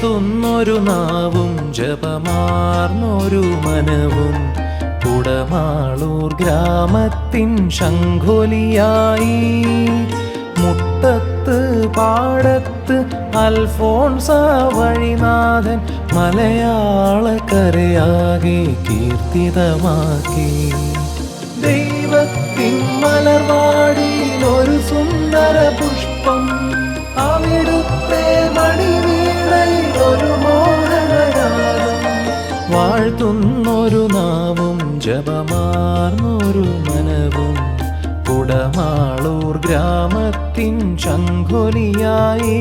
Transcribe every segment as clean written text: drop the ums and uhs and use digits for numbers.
വാഴ്ത്തുന്നൊരു നാവും ജപമാർന്നൊരു മനവും കുടമാളൂർ ഗ്രാമത്തിൻ ശംഖൊലിയായി. മുട്ടത്ത് പാടത്ത് അൽഫോൺസ വഴിനാഥൻ മലയാളക്കരയാകെ കീർത്തിതമാക്കി. ദൈവത്തിൻ മലർവാടിയിൽ ഒരു സുന്ദര പുഷ്പം, അവിടുത്തെ മണിവീണയിൽ ഒരു മോഹനരാഗം. വാഴ്ത്തുന്നൊരു നാവും ജപമാർന്നൊരു മനവും കുടമാളൂർ ഗ്രാമത്തിൻ ശംഖൊലിയായി.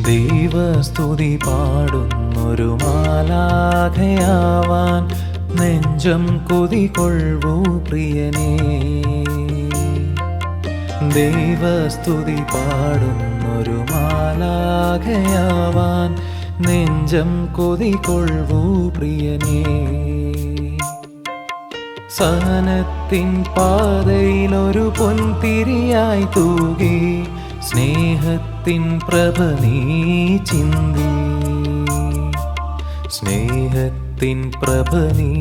ദൈവസ്തുതി പാടുന്നൊരു മാലാഖയാവാൻ നെഞ്ചം കൊതികൊള്ളൂ പ്രിയനേ. ദൈവസ്തുതി പാടുന്നൊരു മാലാഖയാവാൻ നെഞ്ചം കൊതികൊള്ളൂ പ്രിയനേ. സഹനത്തിൻ പാതയിലൊരു പൊൻതിരിയായി തൂകി സ്നേഹത്തിൻ പ്രഭ നീ ചിന്തി. സ്നേഹത്തിൻ പ്രഭ നീ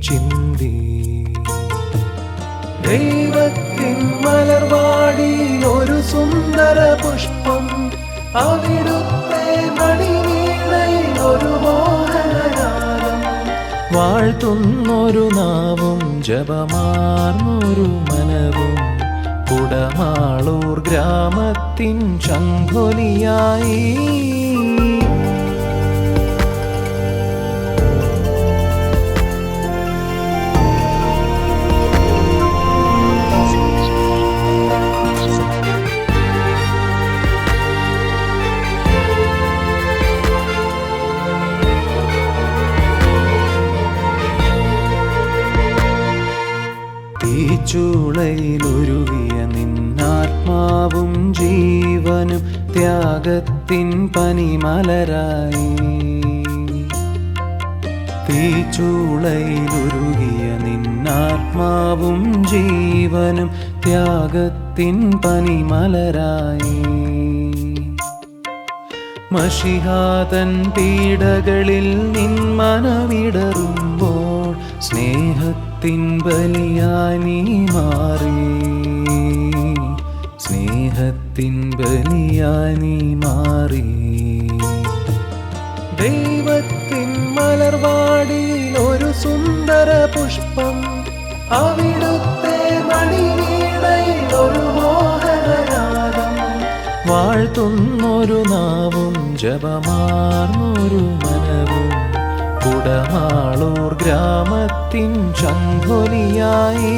ചിന്തി. ദൈവത്തിൻ മലർവാടിയിൽ ഒരു സുന്ദര പുഷ്പം, അവിടുത്തെ മണിവീണയിൽ ഒരു മോഹനരാഗം. വാഴ്ത്തുന്നൊരു നാവും ജപമാർന്നൊരു മനവും കുടമാളൂർ ഗ്രാമത്തിൻ ശംഖൊലിയായി. തീച്ചൂളയിലൊരുകിയ നിന്നാത്മാവും ജീവനും ത്യാഗത്തിൻ പനിമലരായി. തീച്ചൂളയിലൊരുകിയ നിന്നാത്മാവും ജീവനും ത്യാഗത്തിൻ പനിമലരായി. മഷിഹാതൻ പീഡകളിൽ നിൻ മനമിടറുമ്പോൾ സ്നേഹത്തിൻ ബലിയായി നീ മാറി. സ്നേഹത്തിൻ ബലിയായി നീ മാറി. ദൈവത്തിൻ മലർവാടിയിൽ ഒരു സുന്ദര പുഷ്പം, അവിടുത്തെ മണിവീണയിൽ ഒരു മോഹനരാഗം. വാഴ്ത്തുന്നൊരു നാവും ജപമാർന്നൊരു മനവും കുടമാളൂർ ഗ്രാമത്തിൻ ശംഖൊലിയായി.